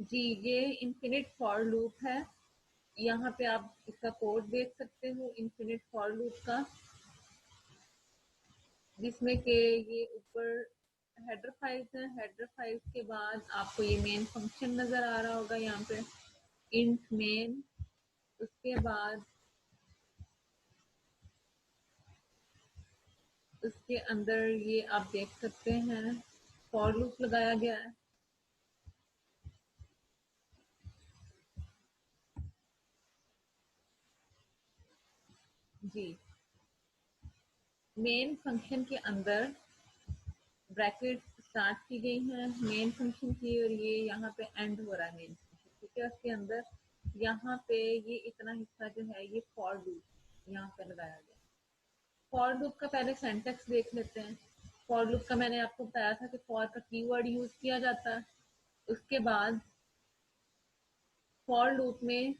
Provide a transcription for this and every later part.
जी, ये infinite for loop है। यहाँ पे आप इसका कोड देख सकते हो इनफिनिट फॉर लूप का, जिसमें के ये ऊपर हेडर फाइल्स है। हेडर फाइल्स के बाद आपको ये मेन फंक्शन नजर आ रहा होगा यहाँ पे, इंट मेन। उसके बाद उसके अंदर ये आप देख सकते हैं फॉर लूप लगाया गया है। जी, मेन फंक्शन के अंदर ब्रैकेट स्टार्ट की गई है मेन फंक्शन की, और ये यहाँ पे एंड हो रहा है मेन फंक्शन, ठीक है। उसके अंदर यहाँ पे ये इतना हिस्सा जो है ये फॉर लूप यहाँ पे लगाया गया। फॉर लूप का पहले सेंटेक्स देख लेते हैं। फॉर लूप का मैंने आपको बताया था कि फॉर का कीवर्ड यूज किया जाता है। उसके बाद फॉर लूप में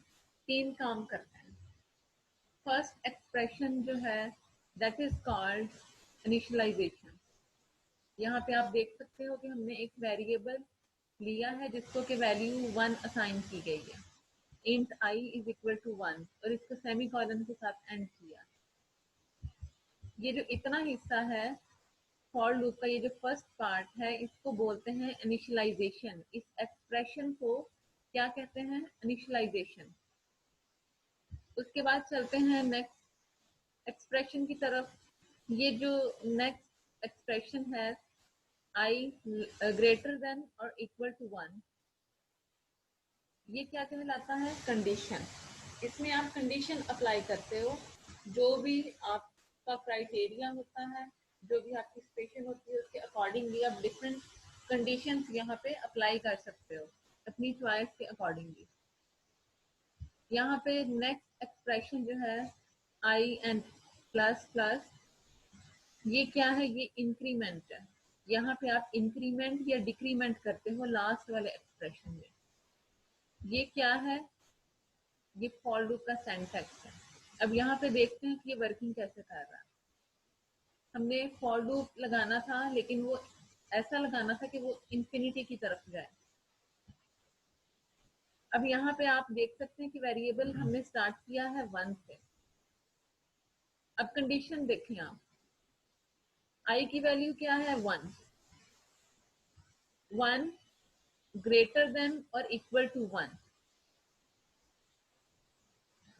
तीन काम करते हैं। फर्स्ट एक्सप्रेशन जो है दैट इज कॉल्ड इनिशियलाइजेशन। यहाँ पे आप देख सकते हो कि हमने एक वेरिएबल लिया है जिसको कि वैल्यू 1 असाइन की गई है, int I is equal to 1, और इसको सेमी कॉलन के साथ एंड किया। ये जो इतना हिस्सा है फॉर लूप का, ये जो फर्स्ट पार्ट है, इसको बोलते हैं इनिशियलाइजेशन। इस एक्सप्रेशन को क्या कहते हैं? इनिशियलाइजेशन। उसके बाद चलते हैं नेक्स्ट एक्सप्रेशन की तरफ। ये जो नेक्स्ट एक्सप्रेशन है आई ग्रेटर देन और इक्वल टू 1, ये क्या कहलाता है? कंडीशन। इसमें आप कंडीशन अप्लाई करते हो। जो भी आपका क्राइटेरिया होता है, जो भी आपकी सिचुएशन होती है, उसके अकॉर्डिंगली आप डिफरेंट कंडीशंस यहाँ पे अप्लाई कर सकते हो अपनी चॉइस के अकॉर्डिंगली। यहाँ पे नेक्स्ट एक्सप्रेशन जो है आई एंड प्लस प्लस, ये क्या है? ये इंक्रीमेंट है। यहाँ पे आप इंक्रीमेंट या डिक्रीमेंट करते हो लास्ट वाले एक्सप्रेशन में। ये क्या है? ये फॉर लूप का सिंटैक्स है। अब यहाँ पे देखते हैं कि ये वर्किंग कैसे कर रहा है। हमने फॉर लूप लगाना था, लेकिन वो ऐसा लगाना था कि वो इंफिनिटी की तरफ जाए। अब यहाँ पे आप देख सकते हैं कि वेरिएबल हमने स्टार्ट किया है 1 से। अब कंडीशन देखें आप, आई की वैल्यू क्या है? 1। 1 ग्रेटर देन और इक्वल टू 1।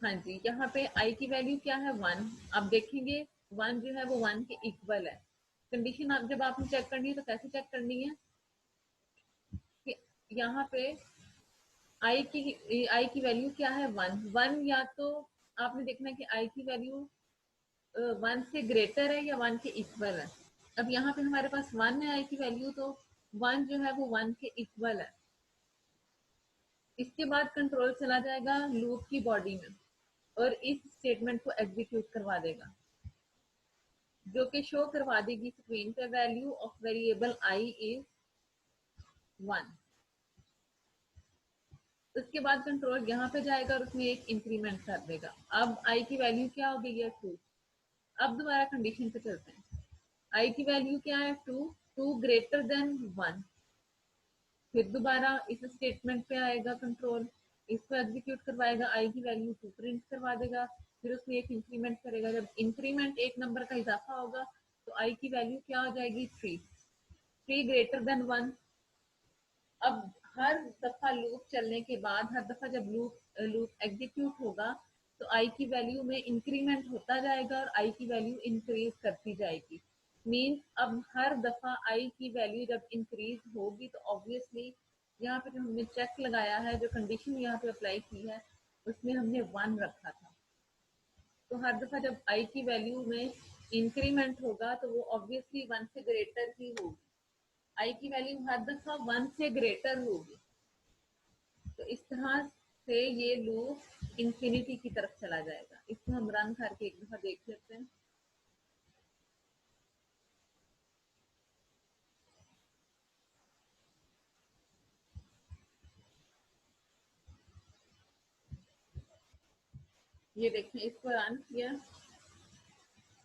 हाँ जी, यहाँ पे आई की वैल्यू क्या है? 1। आप देखेंगे 1 जो है वो 1 के इक्वल है। कंडीशन आप जब आपने चेक करनी है तो कैसे चेक करनी है कि यहाँ पे आई की वैल्यू क्या है? 1। 1 या तो आपने देखना है कि आई की वैल्यू 1 से ग्रेटर है या 1 के इक्वल है। अब यहाँ पे हमारे पास 1 है आई की वैल्यू, तो 1 जो है वो 1 के इक्वल है। इसके बाद कंट्रोल चला जाएगा लूप की बॉडी में और इस स्टेटमेंट को एग्जीक्यूट करवा देगा, जो कि शो करवा देगी स्क्रीन पे value of variable I is 1। उसके बाद कंट्रोल यहाँ पे जाएगा और उसमें एक इंक्रीमेंट कर देगा। अब आई की वैल्यू क्या हो गई है? 2। अब दोबारा कंडीशन पे चलते हैं। आई की वैल्यू क्या है? 2। 2 ग्रेटर देन 1। फिर दोबारा इस स्टेटमेंट पे आएगा कंट्रोल, इसको एग्जीक्यूट करवाएगा, आई की वैल्यू 2 प्रिंट करवा देगा। फिर उसमें एक इंक्रीमेंट करेगा। जब इंक्रीमेंट एक नंबर का इजाफा होगा तो आई की वैल्यू क्या हो जाएगी? 3। 3 ग्रेटर देन 1। अब हर दफा लूप चलने के बाद, हर दफा जब लूप एग्जीक्यूट होगा तो आई की वैल्यू में इंक्रीमेंट होता जाएगा और आई की वैल्यू इंक्रीज करती जाएगी। मीन्स अब हर दफा आई की वैल्यू जब इंक्रीज होगी तो ऑब्वियसली यहाँ पे जो हमने चेक लगाया है, जो कंडीशन यहाँ पे अप्लाई की है, उसमें हमने 1 रखा था। तो हर दफा जब आई की वैल्यू में इंक्रीमेंट होगा तो वो ऑब्वियसली 1 से ग्रेटर ही होगी। आई की वैल्यू हर दफा 1 से ग्रेटर होगी। तो इस तरह से ये लूप इंफिनिटी की तरफ चला जाएगा। इसको हम रन करके एक दफा देख लेते हैं। ये देखें, इसको रन किया,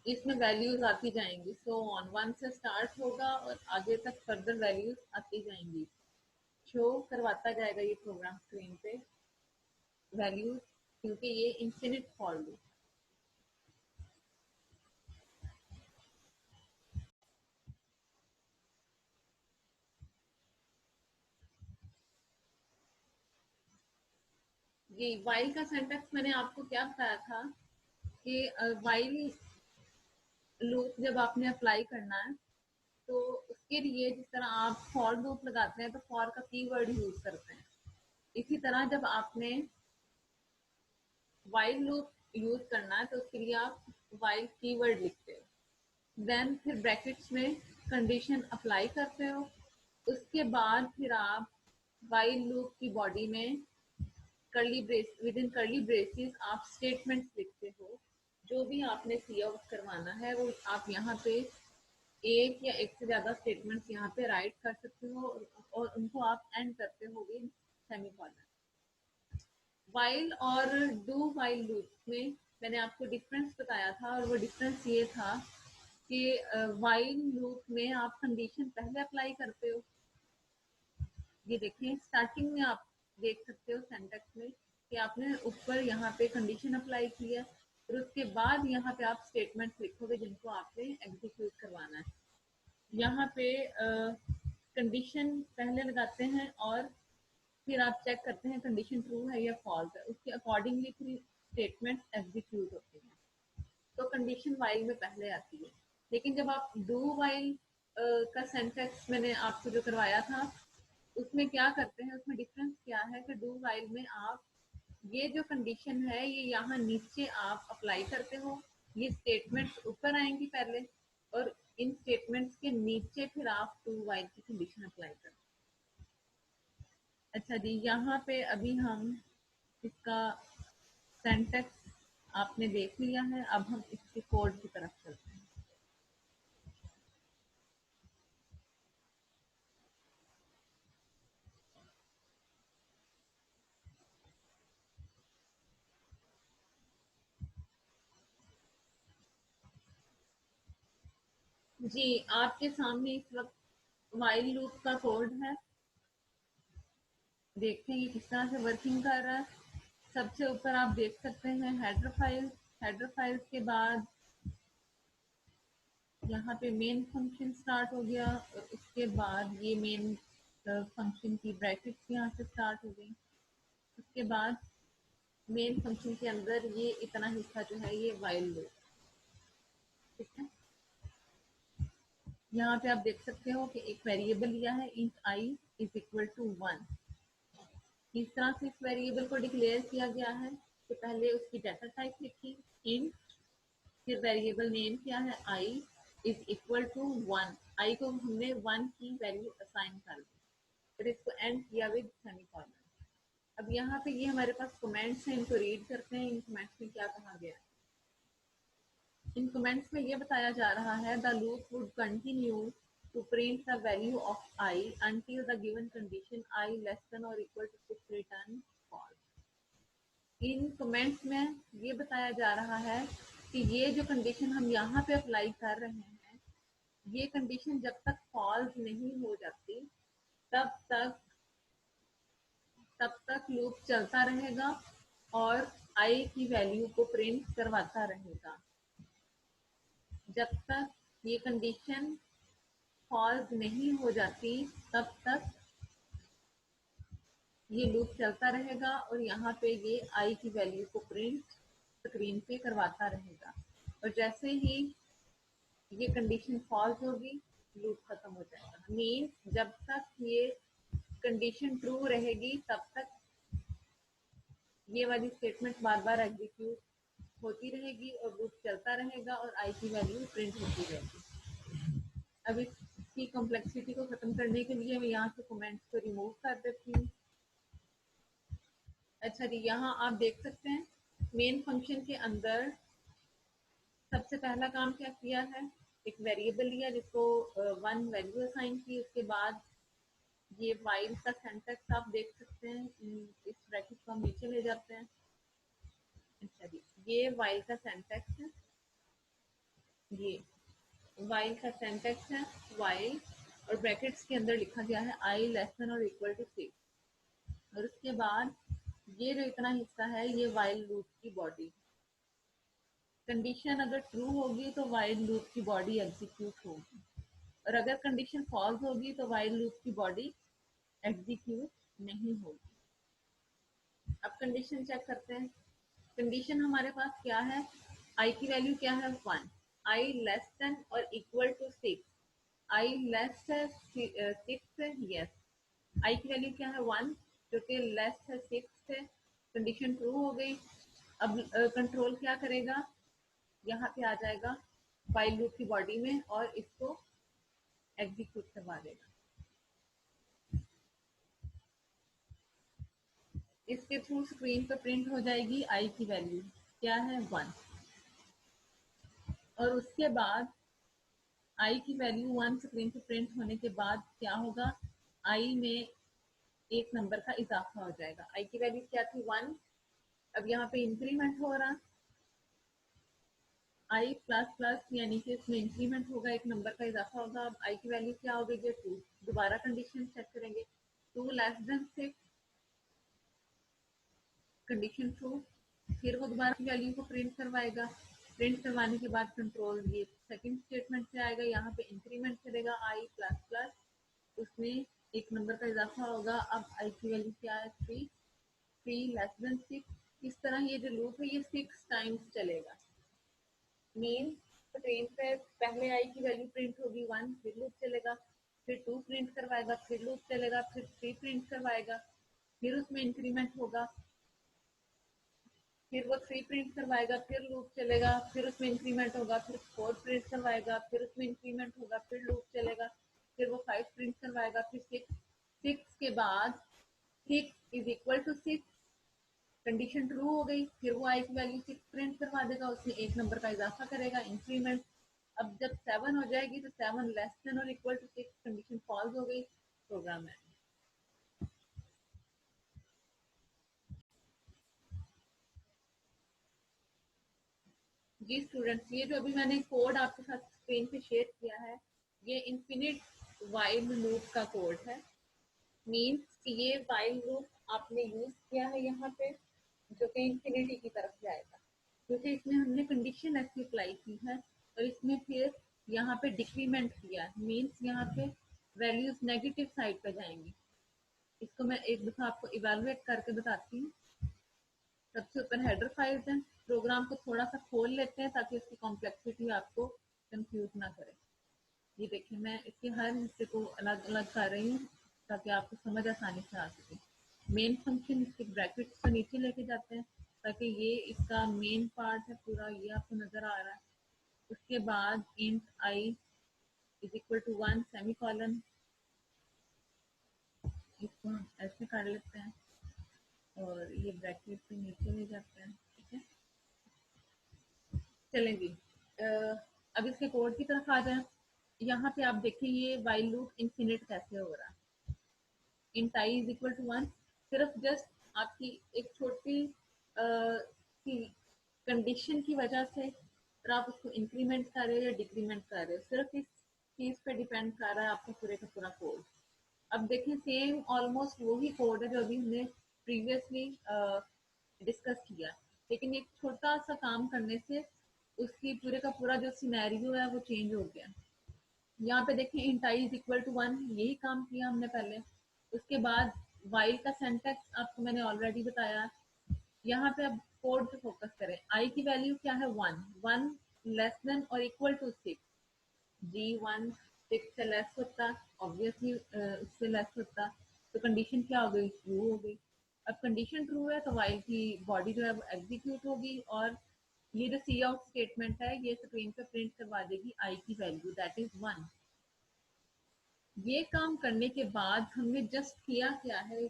इसमें वैल्यूज आती जाएंगी। सो ऑन 1 से स्टार्ट होगा और आगे तक फर्दर वैल्यूज आती जाएंगी। शो करवाता जाएगा ये प्रोग्राम स्क्रीन पे वैल्यूज, क्योंकि ये इंफिनिट फॉर लूप। ये वाइल का सिंटैक्स मैंने आपको क्या बताया था कि वाइल लूप जब आपने अप्लाई करना है तो उसके लिए जिस तरह आप फॉर लूप लगाते हैं तो फॉर का कीवर्ड यूज करते हैं, इसी तरह जब आपने वाइल लूप यूज करना है तो उसके लिए आप वाइल कीवर्ड लिखते हो, देन फिर ब्रैकेट्स में कंडीशन अप्लाई करते हो, उसके बाद फिर आप वाइल लूप की बॉडी में curly brace with in curly braces आप स्टेटमेंट्स लिखते हो। जो भी आपने सी आउट करवाना है वो आप यहाँ पे एक या एक से ज्यादा स्टेटमेंट्स यहाँ पे राइट कर सकते हो और उनको आप एंड करते हो विद सेमीकोलन। वाइल और डू वाइल लूप में मैंने आपको डिफरेंस बताया था और वो डिफरेंस ये था कि वाइल लूप में आप कंडीशन पहले अप्लाई करते हो। ये देखें स्टार्टिंग में आप देख सकते हो सेंटेक्स में कि आपने ऊपर यहाँ पे कंडीशन अप्लाई की है, फिर उसके बाद यहाँ पे आप स्टेटमेंट लिखोगे जिनको आपने एग्जीक्यूट करवाना है। यहाँ पे कंडीशन पहले लगाते हैं और फिर आप चेक करते हैं कंडीशन ट्रू है या फॉल्स है, उसके अकॉर्डिंगली फिर स्टेटमेंट एग्जीक्यूट होते हैं। तो कंडीशन वाइल में पहले आती है, लेकिन जब आप डू वाइल का सेंटेक्स मैंने आपको जो करवाया था उसमें क्या करते हैं, उसमें डिफरेंस क्या है कि डू वाइल में आप ये जो कंडीशन है ये यहाँ नीचे आप अप्लाई करते हो, ये स्टेटमेंट्स ऊपर आएंगी पहले और इन स्टेटमेंट्स के नीचे फिर आप डू वाइल की कंडीशन अप्लाई करते हो। अच्छा जी, यहाँ पे अभी हम इसका सिंटैक्स आपने देख लिया है, अब हम इसके कोड की तरफ चलते हैं। जी, आपके सामने इस वक्त व्हाइल लूप का कोड है, देखते हैं ये किस तरह से वर्किंग कर रहा है। सबसे ऊपर आप देख सकते हैं हेडर फाइल्स के बाद यहाँ पे मेन फंक्शन स्टार्ट हो गया और उसके बाद ये मेन फंक्शन की ब्रैकेट्स यहाँ से स्टार्ट हो गई। उसके बाद मेन फंक्शन के अंदर ये इतना हिस्सा जो है ये व्हाइल लूप, ठीक है। यहाँ पे आप देख सकते हो कि एक वेरिएबल लिया है int I is equal to 1। किस तरह से इस वेरिएबल को डिक्लेयर किया गया है कि पहले उसकी डाटा टाइप लिखी इंट, फिर वेरिएबल नेम क्या है आई इज इक्वल टू 1, आई को हमने 1 की वैल्यू असाइन कर दी, फिर इसको एंड किया विद सेमीकोलन। अब यहाँ पे ये हमारे पास कमेंट्स हैं, इनको रीड करते हैं। इन कमेंट्स में क्या कहा गया है? इन कमेंट्स में ये बताया जा रहा है the loop would continue to print the value of I until the given condition I less than or equal to 6 return false। In comments में ये बताया जा रहा है कि ये जो कंडीशन हम यहाँ पे अप्लाई कर रहे हैं ये कंडीशन जब तक फॉल्स नहीं हो जाती तब तक लूप चलता रहेगा और आई की वैल्यू को प्रिंट करवाता रहेगा। जब तक ये कंडीशन फॉल्स नहीं हो जाती तब तक ये लूप चलता रहेगा और यहाँ पे ये आई की वैल्यू को प्रिंट स्क्रीन पे करवाता रहेगा, और जैसे ही ये कंडीशन फॉल्स होगी लूप खत्म हो जाएगा। मीन्स जब तक ये कंडीशन ट्रू रहेगी तब तक ये वाली स्टेटमेंट बार बार एग्जीक्यूट होती रहेगी और लूप चलता रहेगा और आई की वैल्यू प्रिंट होती रहेगी। अब इसकी कॉम्प्लेक्सिटी को खत्म करने के लिए मैं यहाँ से कमेंट्स को रिमूव कर देती हूँ। अच्छा जी, यहाँ आप देख सकते हैं मेन फंक्शन के अंदर सबसे पहला काम क्या किया है, एक वेरिएबल लिया जिसको 1 वैल्यू असाइन की, उसके बाद ये वाइल का सिंटैक्स आप देख सकते हैं। इस ब्रैकेट को हम नीचे ले जाते हैं। अच्छा जी, ये वाइल का सिंटैक्स है, ये वाइल का सिंटैक्स है वाइल, और ब्रैकेट्स के अंदर लिखा गया है आई लेस देन और इक्वल टू 6। और उसके बाद ये जो इतना हिस्सा है ये वाइल लूप की बॉडी। कंडीशन अगर ट्रू होगी तो वाइल लूप की बॉडी एग्जीक्यूट होगी, और अगर कंडीशन फॉल्स होगी तो वाइल लूप की बॉडी एग्जीक्यूट नहीं होगी। अब कंडीशन चेक करते हैं। कंडीशन हमारे पास क्या है, आई की वैल्यू क्या है 1, आई लेस देन और इक्वल टू 6। आई लेस है 6 है, यस। आई की वैल्यू क्या है 1 जो कि लेस है 6 है। कंडीशन ट्रू हो गई। अब कंट्रोल क्या करेगा, यहाँ पे आ जाएगा वाइल लूप की बॉडी में और इसको एग्जीक्यूट करवा देगा। इसके थ्रू स्क्रीन पर प्रिंट हो जाएगी आई की वैल्यू क्या है 1, और उसके बाद आई की वैल्यू 1 स्क्रीन पर प्रिंट होने के बाद क्या होगा, आई में एक नंबर का इजाफा हो जाएगा। आई की वैल्यू क्या थी 1, अब यहाँ पे इंक्रीमेंट हो रहा, आई प्लस प्लस यानी कि इसमें इंक्रीमेंट होगा, एक नंबर का इजाफा होगा। अब आई की वैल्यू क्या हो गई है 2। दोबारा कंडीशन चेक करेंगे, 2 लेस देन 6, कंडीशन ट्रू। फिर वो दोबारा की वैल्यू को प्रिंट करवाएगा। प्रिंट करवाने के बाद कंट्रोल ये सेकंड स्टेटमेंट से आएगा, यहाँ पे इंक्रीमेंट करेगा आई प्लस प्लस, उसमें एक नंबर का इजाफा होगा। अब आई की वैल्यू क्या है 3, 3 लेस देन 6। इस तरह ये जो लूप है ये 6 टाइम्स चलेगा। मेन स्क्रीन पे पहले आई की वैल्यू प्रिंट होगी 1, फिर लूप चलेगा, फिर 2 प्रिंट करवाएगा, फिर लूप चलेगा, फिर 3 प्रिंट करवाएगा, फिर उसमें इंक्रीमेंट होगा, फिर वो 3 प्रिंट करवाएगा, फिर लूप चलेगा, फिर उसमें इंक्रीमेंट होगा, फिर 4 प्रिंट करवाएगा, फिर उसमें इंक्रीमेंट होगा, फिर लूप चलेगा, फिर वो 5 प्रिंट करवाएगा, फिर 6। 6 के बाद 6 is equal to 6, condition true हो गई। फिर वो आई की वैल्यू 6 प्रिंट करवा देगा, उसमें एक नंबर का इजाफा करेगा, इंक्रीमेंट। अब जब 7 हो जाएगी तो 7 लेस देन और इक्वल टू 6, कंडीशन फॉल्स हो गई, प्रोग्राम है। जी स्टूडेंट्स, ये जो अभी मैंने कोड आपके साथ स्क्रीन पे शेयर किया है ये इन्फिनिट वाइल लूप का कोड है। मीन्स कि ये वाइल लूप आपने यूज किया है यहाँ पे जो कि इन्फिनिटी की तरफ जाएगा, क्योंकि इसमें हमने कंडीशन ऐसी अप्लाई की है और इसमें फिर यहाँ पे डिक्रीमेंट किया है। मीन्स यहाँ पे वैल्यूज नेगेटिव साइड पे जाएंगी। इसको मैं एक दफा आपको इवेलुएट करके बताती हूँ। सबसे ऊपर हेडर फाइल्स हैं, प्रोग्राम को थोड़ा सा खोल लेते हैं ताकि उसकी कॉम्प्लेक्सिटी आपको कंफ्यूज ना करे। ये देखिए मैं इसके हर हिस्से को अलग अलग कर रही हूँ ताकि आपको समझ आसानी से आ सके। मेन फंक्शन इसके ब्रैकेट्स को नीचे लेके जाते हैं ताकि ये इसका मेन पार्ट है पूरा, ये आपको नजर आ रहा है। उसके बाद int I is equal to 1 semicolon, इसको हम ऐसे कर लेते हैं और ये ब्रैकेट से नीचे ले जाते हैं। ठीक है, चलें जी। अब इसके कोड की तरफ आ जाए। यहाँ पे आप देखें ये वाइल लूप इन्फिनिट कैसे हो रहा है। Int I is equal to 1, सिर्फ जस्ट आपकी एक छोटी कंडीशन की वजह से और आप उसको इंक्रीमेंट कर रहे हो या डिक्रीमेंट कर रहे हो, सिर्फ इस चीज पे डिपेंड कर रहा है आपका पूरे का पूरा कोड। अब देखें सेम ऑलमोस्ट वही कोड है जो अभी हमने प्रीवियसली डिस्कस किया, लेकिन एक छोटा सा काम करने से उसकी पूरे का पूरा जो सिनेरियो है वो चेंज हो गया। यहाँ पे देखें int I is equal to 1, यही काम किया हमने पहले। उसके बाद वाइल का सेंटेक्स आपको मैंने ऑलरेडी बताया। यहाँ पे अब कोड पे फोकस करें। आई की वैल्यू क्या है 1, 1 लेस देन और इक्वल टू 6। जी 1 6 से लेस होता, ऑब्वियसली उससे लेस होता, तो कंडीशन क्या हो गई, ट्रू हो गई। अब कंडीशन ट्रू है तो वाइल की बॉडी जो है वो एग्जीक्यूट होगी और ये जो सी आउट स्टेटमेंट है ये स्क्रीन पे प्रिंट करवा देगी आई की वैल्यू दैट इज 1। ये काम करने के बाद हमने जस्ट किया क्या है,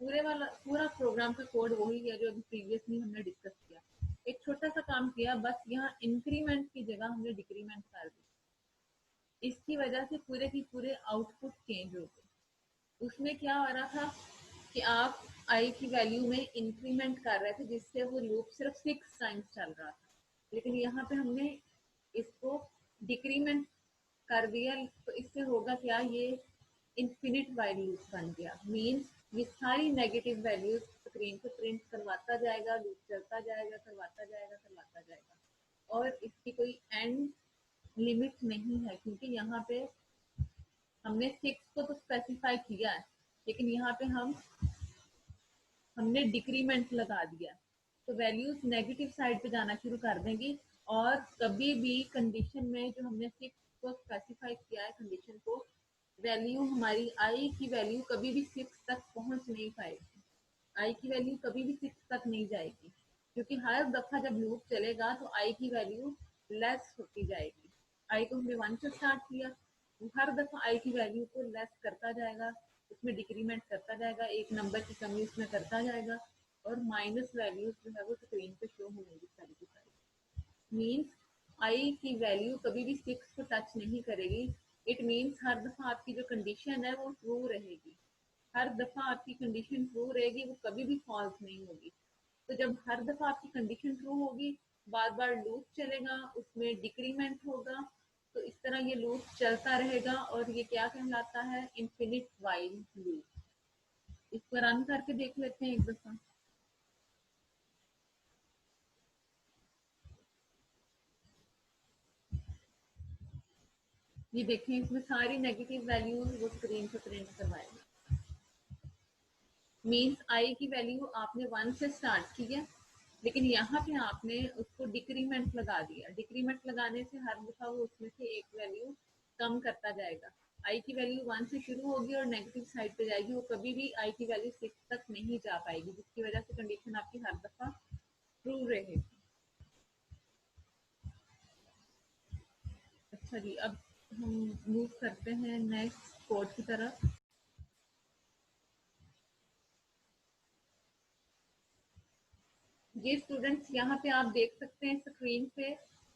पूरे वाला पूरा प्रोग्राम का कोड वही है जो अभी प्रीवियसली हमने डिस्कस किया। एक छोटा सा काम किया, बस यहाँ इंक्रीमेंट की जगह हमने डिक्रीमेंट कर दी। इसकी वजह से पूरे की पूरे आउटपुट चेंज हो गए। उसमें क्या हो रहा था कि आप आई की वैल्यू में इंक्रीमेंट कर रहे थे जिससे वो लूप सिर्फ 6 टाइम्स चल रहा था, लेकिन यहाँ पे हमने इसको डिक्रीमेंट कर दिया तो इससे होगा क्या, ये इन्फिनिट वाइल लूप बन गया। मीन्स ये सारी नेगेटिव वैल्यूज स्क्रीन पे प्रिंट करवाता जाएगा, लूप चलता जाएगा, करवाता जाएगा, करवाता जाएगा, और इसकी कोई एंड लिमिट नहीं है, क्योंकि यहाँ पे हमने 6 को तो स्पेसिफाई किया है, लेकिन यहाँ पे हमने डिक्रीमेंट लगा दिया, तो वैल्यूज नेगेटिव साइड पे जाना शुरू कर देंगी। और कभी भी कंडीशन में जो हमने 6 को स्पेसिफाई किया है कंडीशन को, वैल्यू हमारी आई की वैल्यू कभी भी 6 तक पहुंच नहीं पाएगी, आई की वैल्यू कभी भी 6 तक नहीं जाएगी, क्योंकि हर दफा जब लूप चलेगा तो आई की वैल्यू लेस होती जाएगी। आई को हमने 1 से स्टार्ट किया, हर दफा आई की वैल्यू को लेस करता जाएगा, उसमें डिक्रीमेंट करता जाएगा, एक नंबर की कमी उसमें करता जाएगा, और माइनस वैल्यूज जो है वो स्क्रीन पे शो होंगी सारी की सारी। मीन्स आई की वैल्यू कभी भी 6 को टच नहीं करेगी। इट मीन्स हर दफा आपकी जो कंडीशन है वो ट्रू रहेगी, हर दफा आपकी कंडीशन ट्रू रहेगी, वो कभी भी फॉल्स नहीं होगी। तो जब हर दफा आपकी कंडीशन ट्रू होगी, बार बार लूप चलेगा, उसमें डिक्रीमेंट होगा, तो इस तरह ये लूप चलता रहेगा, और ये क्या कहलाता है, इन्फिनिट वाइल लूप। इसको रन करके देख लेते हैं एक दफा। ये देखें, इसमें सारी नेगेटिव वैल्यूज वो स्क्रीन पे प्रिंट करवाएगा। मीन्स आई की वैल्यू आपने 1 से स्टार्ट की है, लेकिन यहाँ पे आपने उसको डिक्रीमेंट लगा दिया। डिक्रीमेंट लगाने से हर दफा वो उसमें से एक वैल्यू कम करता जाएगा। आई की वैल्यू 1 से शुरू होगी और नेगेटिव साइड पे जाएगी, वो कभी भी आई की वैल्यू 6 तक नहीं जा पाएगी, जिसकी वजह से कंडीशन आपकी हर दफा ट्रू रहेगी। अच्छा जी, अब हम मूव करते हैं नेक्स्ट कोड की तरफ। ये स्टूडेंट्स यहाँ पे आप देख सकते हैं स्क्रीन पे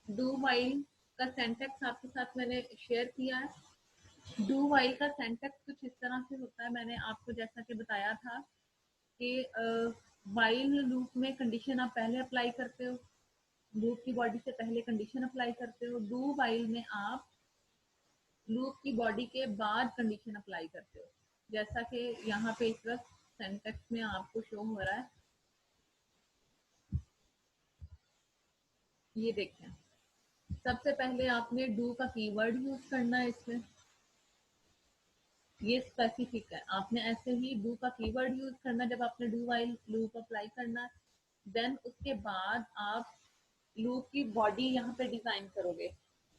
डू वाइल का सेंटेक्स आपके साथ मैंने शेयर किया है। डू वाइल का सेंटेक्स कुछ इस तरह से होता है, मैंने आपको जैसा कि बताया था कि वाइल लूप में कंडीशन आप पहले अप्लाई करते हो, लूप की बॉडी से पहले कंडीशन अप्लाई करते हो। डू वाइल में आप लूप की बॉडी के बाद कंडीशन अप्लाई करते हो, जैसा कि यहाँ पे इस वक्त सेंटेक्स में आपको शो हो रहा है। ये देखें, सबसे पहले आपने डू का कीवर्ड यूज करना है इसमें, ये स्पेसिफिक है, आपने ऐसे ही डू का कीवर्ड यूज करना जब आपने डू वाइल लूप अप्लाई करना। देन उसके बाद आप लूप की बॉडी यहाँ पे डिजाइन करोगे,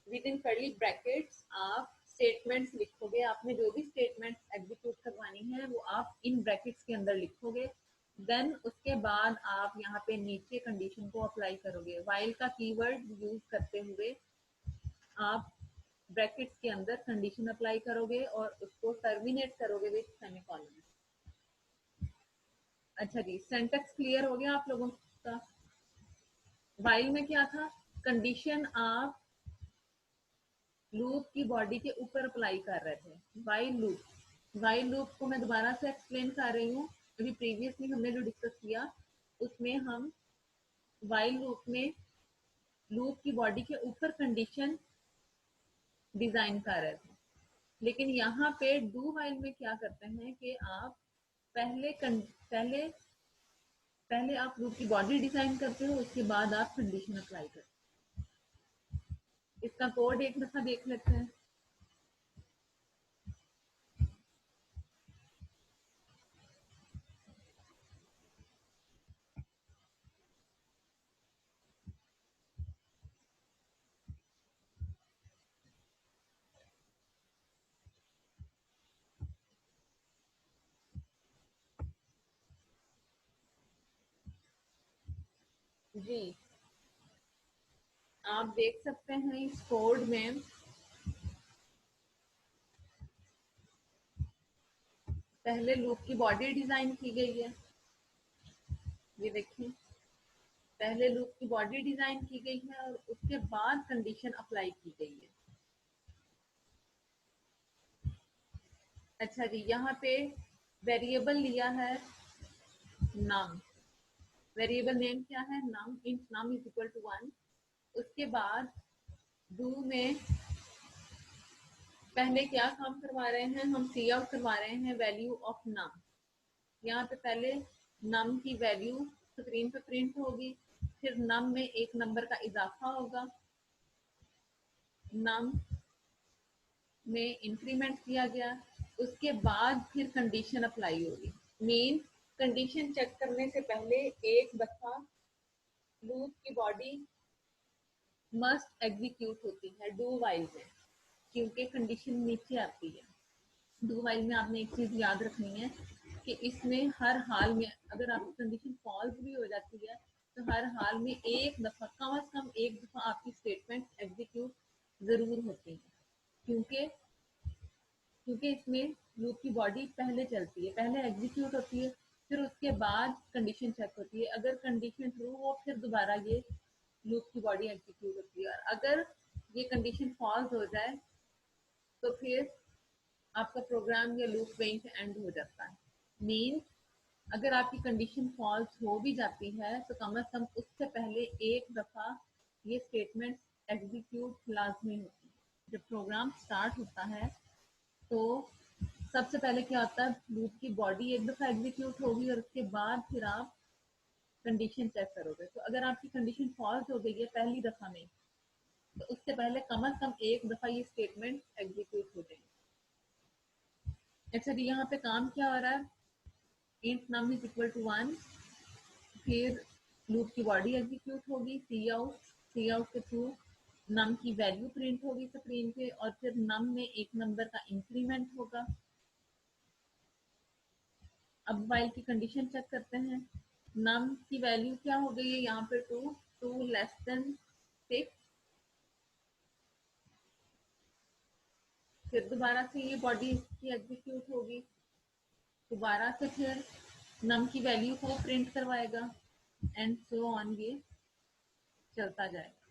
विद इन कर्ली ब्रैकेट्स आप स्टेटमेंट्स लिखोगे, आपने जो भी स्टेटमेंट्स एग्जीक्यूट करवानी है वो आप इन ब्रैकेट्स के अंदर लिखोगे। देन उसके बाद आप यहाँ पे नीचे कंडीशन को अप्लाई करोगे, वाइल का कीवर्ड यूज करते हुए आप ब्रैकेट्स के अंदर कंडीशन अप्लाई करोगे और उसको टर्मिनेट करोगे विद सेमीकोलन। अच्छा जी, सेंटेक्स क्लियर हो गया आप लोगों का? वाइल में क्या था, कंडीशन आप लूप की बॉडी के ऊपर अप्लाई कर रहे थे। वाइल लूप को मैं दोबारा से एक्सप्लेन कर रही हूँ, अभी प्रीवियसली हमने जो डिस्कस किया उसमें हम वाइल लूप में लूप की बॉडी के ऊपर कंडीशन डिजाइन कर रहे थे, लेकिन यहाँ पे डू वाइल में क्या करते हैं कि आप पहले पहले आप लूप की बॉडी डिजाइन करते हो, उसके बाद आप कंडीशन अप्लाई करते हो। इसका कोड एक दफा देख लेते हैं। जी, आप देख सकते हैं इस कोड में पहले लूप की बॉडी डिजाइन की गई है। ये देखिए, पहले लूप की बॉडी डिजाइन की गई है और उसके बाद कंडीशन अप्लाई की गई है। अच्छा जी, यहाँ पे वेरिएबल लिया है नम, वेरिएबल नेम क्या है, num, int num is equal to 1। उसके बाद डू में पहले क्या काम करवा रहे हैं हम, सी आउट करवा रहे हैं वैल्यू ऑफ नम। यहाँ पे पहले नम की वैल्यू स्क्रीन पे प्रिंट होगी, फिर नम में एक नंबर का इजाफा होगा, नम में इंक्रीमेंट किया गया, उसके बाद फिर कंडीशन अप्लाई होगी। मेन कंडीशन चेक करने से पहले एक दफा लूप की बॉडी मस्ट एग्जीक्यूट होती है डू वाइल में, क्योंकि कंडीशन नीचे आती है। डू वाइल में आपने एक चीज याद रखनी है कि इसमें हर हाल में अगर आपकी कंडीशन फॉल्स भी हो जाती है तो हर हाल में एक दफा, कम से कम एक दफा आपकी स्टेटमेंट एग्जीक्यूट जरूर होती है, क्योंकि क्योंकि इसमें लूप की बॉडी पहले चलती है, पहले एग्जीक्यूट होती है, फिर उसके बाद कंडीशन चेक होती है। अगर कंडीशन ट्रू हो फिर दोबारा ये लूप की बॉडी एग्जीक्यूट होती है, और अगर ये कंडीशन फॉल्स हो जाए तो फिर आपका प्रोग्राम या लूप वहीं पे एंड हो जाता है। मीन अगर आपकी कंडीशन फॉल्स हो भी जाती है तो कम से कम उससे पहले एक दफा ये स्टेटमेंट एग्जीक्यूट लाजमी होती है। जब प्रोग्राम स्टार्ट होता है तो सबसे पहले क्या होता है, लूप की बॉडी एक दफा एग्जीक्यूट होगी और उसके बाद फिर आप कंडीशन चेक करोगे। तो अगर आपकी कंडीशन फॉल्स हो गई है पहली दफा में तो उससे पहले कम से कम एक दफा ये स्टेटमेंट एग्जीक्यूट हो जाएगी। अच्छा जी, यहाँ पे काम क्या हो रहा है, int num is equal to 1, फिर लूप की बॉडी एग्जीक्यूट होगी, सी आउट के थ्रू नम की वैल्यू प्रिंट होगी स्क्रीन पे, और फिर नम में एक नंबर का इंक्रीमेंट होगा। अब वाइल की कंडीशन चेक करते हैं। नम की वैल्यू क्या हो गई है यहाँ पे, 2 लेस देन 6। फिर दोबारा से ये बॉडी की एग्जीक्यूट होगी, दोबारा से फिर नम की वैल्यू को प्रिंट करवाएगा, एंड सो ऑन ये चलता जाएगा।